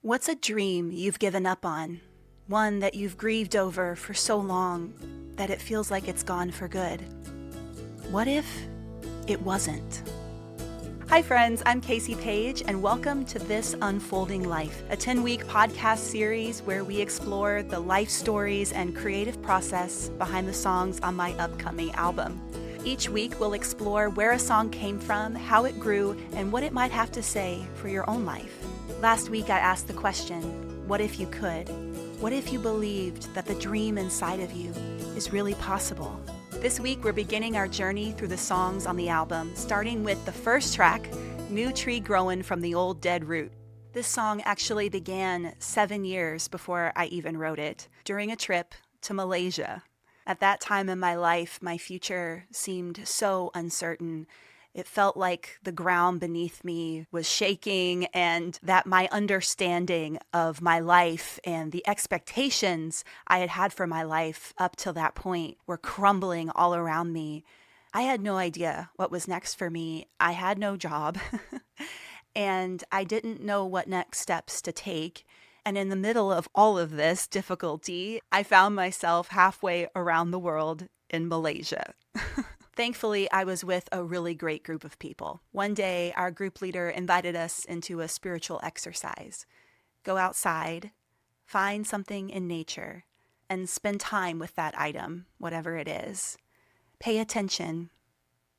What's a dream you've given up on? One that you've grieved over for so long that it feels like it's gone for good? What if it wasn't? Hi friends, I'm Casey Page and welcome to This Unfolding Life, a 10-week podcast series where we explore the life stories and creative process behind the songs on my upcoming album. Each week we'll explore where a song came from, how it grew, and what it might have to say for your own life. Last week I asked the question, what if you could? What if you believed that the dream inside of you is really possible? This week we're beginning our journey through the songs on the album, starting with the first track, New Tree Growin from the Old Dead Root. This song actually began 7 years before I even wrote it, during a trip to Malaysia. At that time in my life, my future seemed so uncertain. It felt like the ground beneath me was shaking and that my understanding of my life and the expectations I had had for my life up till that point were crumbling all around me. I had no idea what was next for me. I had no job and I didn't know what next steps to take. And in the middle of all of this difficulty, I found myself halfway around the world in Malaysia. Thankfully, I was with a really great group of people. One day, our group leader invited us into a spiritual exercise. Go outside, find something in nature, and spend time with that item, whatever it is. Pay attention.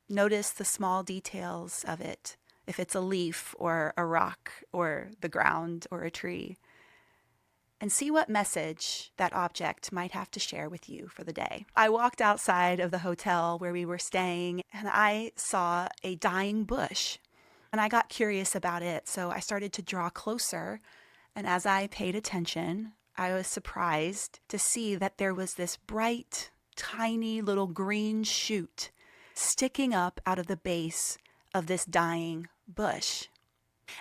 Notice the small details of it, if it's a leaf or a rock or the ground or a tree. And see what message that object might have to share with you for the day. I walked outside of the hotel where we were staying and I saw a dying bush. And I got curious about it, so I started to draw closer. And as I paid attention, I was surprised to see that there was this bright, tiny little green shoot sticking up out of the base of this dying bush.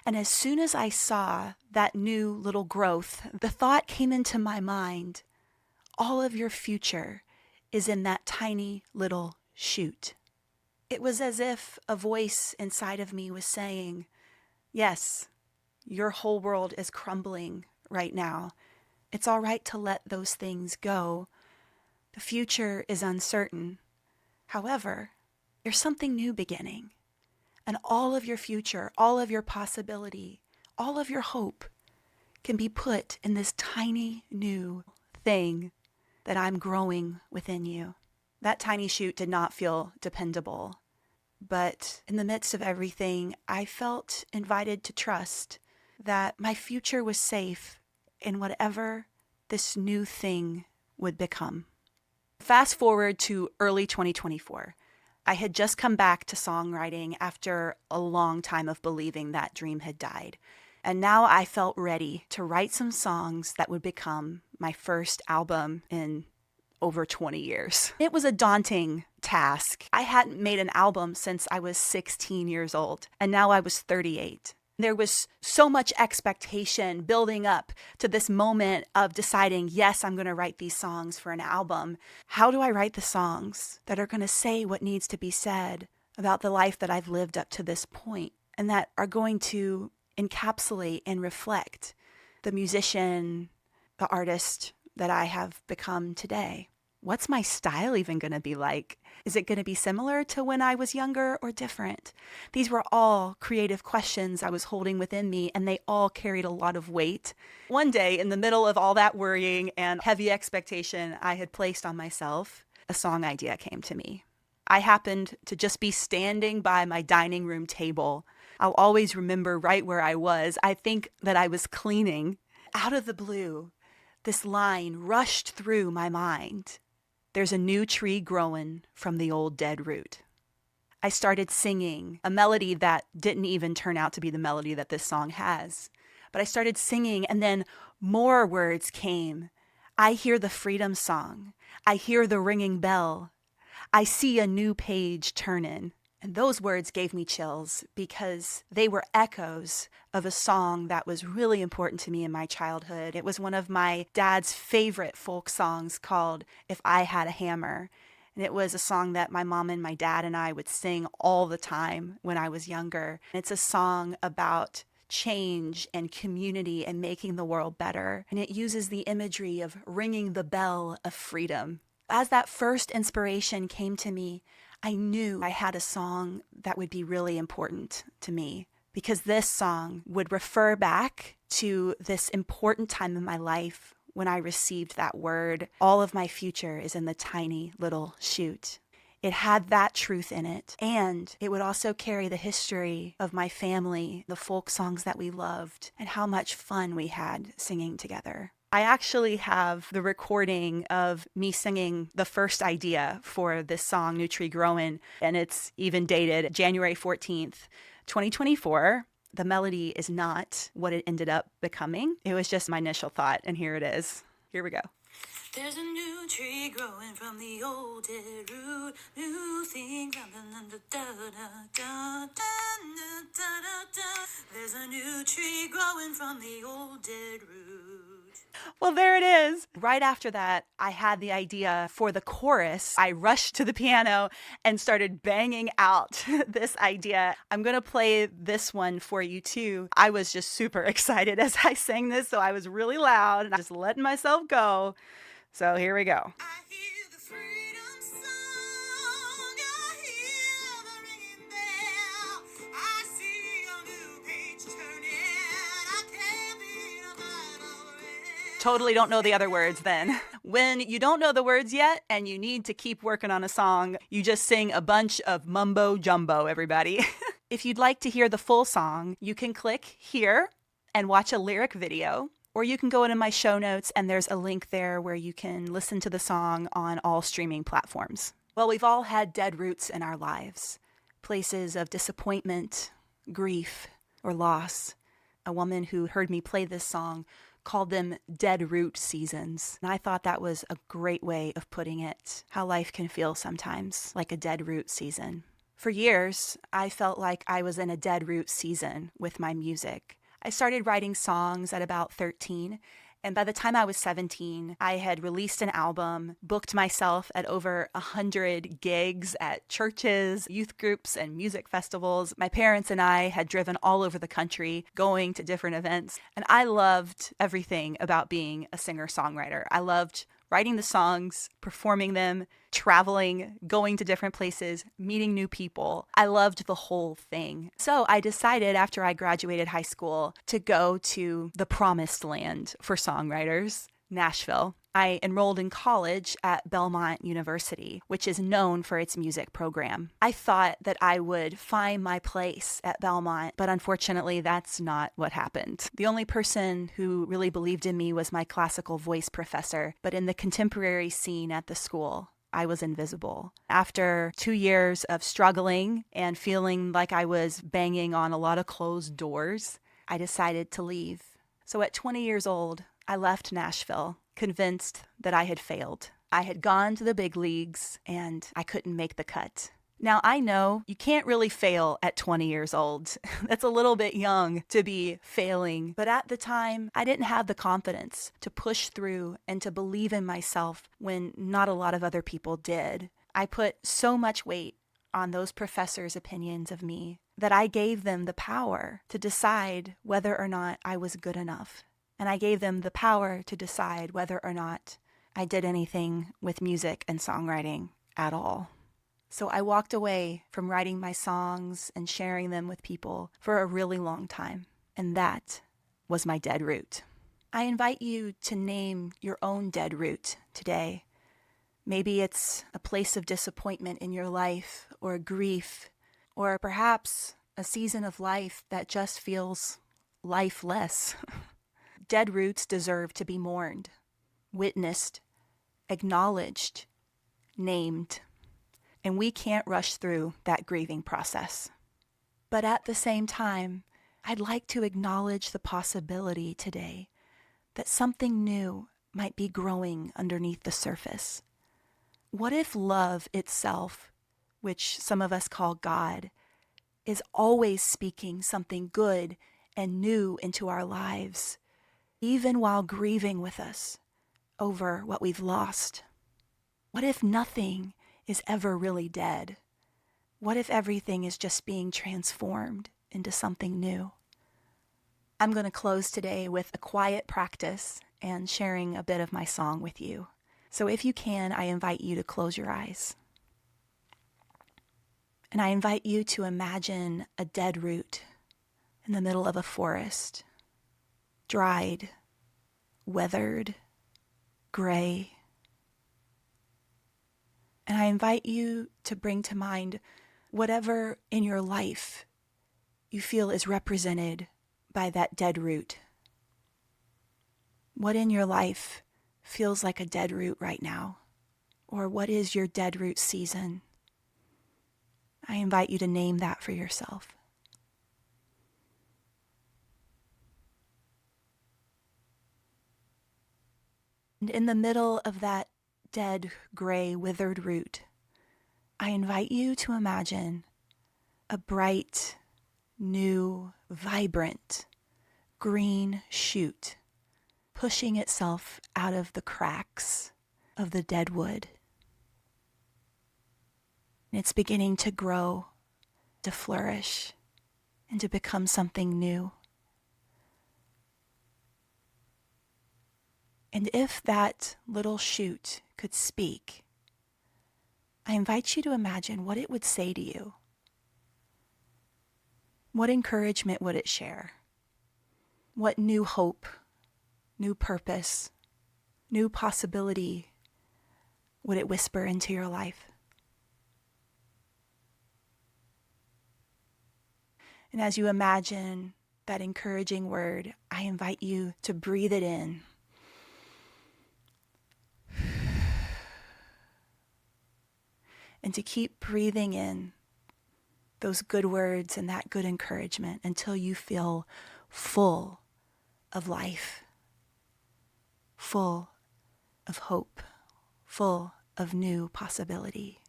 And as soon as I saw that new little growth, the thought came into my mind, all of your future is in that tiny little shoot. It was as if a voice inside of me was saying, yes, your whole world is crumbling right now. It's all right to let those things go. The future is uncertain. However, there's something new beginning. And all of your future, all of your possibility, all of your hope can be put in this tiny new thing that I'm growing within you. That tiny shoot did not feel dependable, but in the midst of everything, I felt invited to trust that my future was safe in whatever this new thing would become. Fast forward to early 2024. I had just come back to songwriting after a long time of believing that dream had died. And now I felt ready to write some songs that would become my first album in over 20 years. It was a daunting task. I hadn't made an album since I was 16 years old, and now I was 38. There was so much expectation building up to this moment of deciding, yes, I'm going to write these songs for an album. How do I write the songs that are going to say what needs to be said about the life that I've lived up to this point and that are going to encapsulate and reflect the musician, the artist that I have become today? What's my style even going to be like? Is it going to be similar to when I was younger or different? These were all creative questions I was holding within me, and they all carried a lot of weight. One day, in the middle of all that worrying and heavy expectation I had placed on myself, a song idea came to me. I happened to just be standing by my dining room table. I'll always remember right where I was. I think that I was cleaning. Out of the blue, this line rushed through my mind. There's a new tree growin from the old dead root. I started singing a melody that didn't even turn out to be the melody that this song has. But I started singing and then more words came. I hear the freedom song. I hear the ringing bell. I see a new page turnin'. And those words gave me chills because they were echoes of a song that was really important to me in my childhood. It was one of my dad's favorite folk songs called If I Had a Hammer. And it was a song that my mom and my dad and I would sing all the time when I was younger. It's a song about change and community and making the world better. And it uses the imagery of ringing the bell of freedom. As that first inspiration came to me, I knew I had a song that would be really important to me, because this song would refer back to this important time in my life when I received that word, all of my future is in the tiny little shoot. It had that truth in it, and it would also carry the history of my family, the folk songs that we loved, and how much fun we had singing together. I actually have the recording of me singing the first idea for this song, New Tree Growin, and it's even dated January 14th, 2024. The melody is not what it ended up becoming. It was just my initial thought, and here it is. Here we go. There's a new tree growing from the old dead root, new thing from the There's a new tree growing from the old dead root. Well, there it is. Right after that, I had the idea for the chorus. I rushed to the piano and started banging out this idea. I'm going to play this one for you too. I was just super excited as I sang this, so I was really loud and just letting myself go. So here we go. I hear the freedom song, I hear the ringing bell, I see a new page turning, I can't be a Bible read. Totally don't know the other words then. When you don't know the words yet and you need to keep working on a song, you just sing a bunch of mumbo jumbo, everybody. If you'd like to hear the full song, you can click here and watch a lyric video. Or you can go into my show notes and there's a link there where you can listen to the song on all streaming platforms. Well, we've all had dead roots in our lives, places of disappointment, grief, or loss. A woman who heard me play this song called them dead root seasons. And I thought that was a great way of putting it, how life can feel sometimes like a dead root season. For years, I felt like I was in a dead root season with my music. I started writing songs at about 13, and by the time I was 17, I had released an album, booked myself at over 100 gigs at churches, youth groups, and music festivals. My parents and I had driven all over the country, going to different events, and I loved everything about being a singer-songwriter. I loved writing the songs, performing them, traveling, going to different places, meeting new people. I loved the whole thing. So I decided after I graduated high school to go to the promised land for songwriters, Nashville. I enrolled in college at Belmont University, which is known for its music program. I thought that I would find my place at Belmont, but unfortunately, that's not what happened. The only person who really believed in me was my classical voice professor, but in the contemporary scene at the school, I was invisible. After 2 years of struggling and feeling like I was banging on a lot of closed doors, I decided to leave. So at 20 years old, I left Nashville, convinced that I had failed. I had gone to the big leagues and I couldn't make the cut. Now, I know you can't really fail at 20 years old. That's a little bit young to be failing. But at the time, I didn't have the confidence to push through and to believe in myself when not a lot of other people did. I put so much weight on those professors' opinions of me that I gave them the power to decide whether or not I was good enough. And I gave them the power to decide whether or not I did anything with music and songwriting at all. So I walked away from writing my songs and sharing them with people for a really long time. And that was my dead root. I invite you to name your own dead root today. Maybe it's a place of disappointment in your life, or grief, or perhaps a season of life that just feels lifeless. Dead roots deserve to be mourned, witnessed, acknowledged, named. And we can't rush through that grieving process. But at the same time, I'd like to acknowledge the possibility today that something new might be growing underneath the surface. What if love itself, which some of us call God, is always speaking something good and new into our lives, even while grieving with us over what we've lost? What if nothing is ever really dead? What if everything is just being transformed into something new? I'm going to close today with a quiet practice and sharing a bit of my song with you. So if you can, I invite you to close your eyes. And I invite you to imagine a dead root in the middle of a forest, dried, weathered, gray. And I invite you to bring to mind whatever in your life you feel is represented by that dead root. What in your life feels like a dead root right now? Or what is your dead root season? I invite you to name that for yourself. And in the middle of that dead, gray, withered root, I invite you to imagine a bright, new, vibrant, green shoot pushing itself out of the cracks of the dead wood. And it's beginning to grow, to flourish, and to become something new. And if that little shoot could speak, I invite you to imagine what it would say to you. What encouragement would it share? What new hope, new purpose, new possibility would it whisper into your life? And as you imagine that encouraging word, I invite you to breathe it in. And to keep breathing in those good words and that good encouragement until you feel full of life, full of hope, full of new possibility.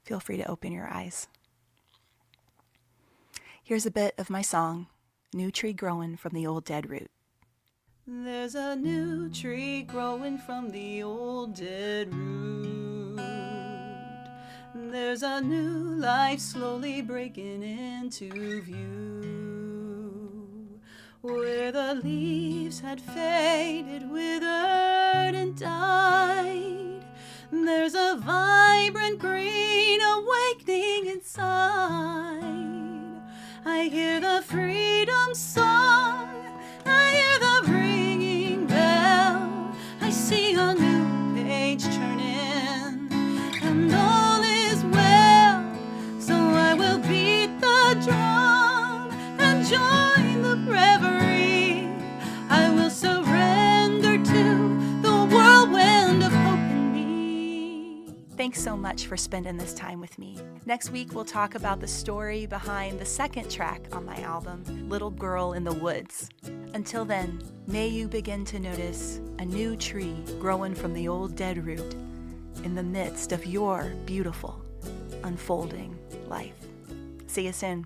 Feel free to open your eyes. Here's a bit of my song, New Tree Growin' from the Old Dead Root. There's a new tree growing from the old dead root. There's a new life slowly breaking into view. Where the leaves had faded, withered and died, there's a vibrant green awakening inside. I hear the freedom song, I hear the ringing bell, I see a new page turning, and all is well. So I will beat the drum and join the reverie. I will surrender to the whirlwind of hope in me. Thanks so much for spending this time with me. Next week, we'll talk about the story behind the second track on my album, Little Girl in the Woods. Until then, may you begin to notice a new tree growing from the old dead root in the midst of your beautiful, unfolding life. See you soon.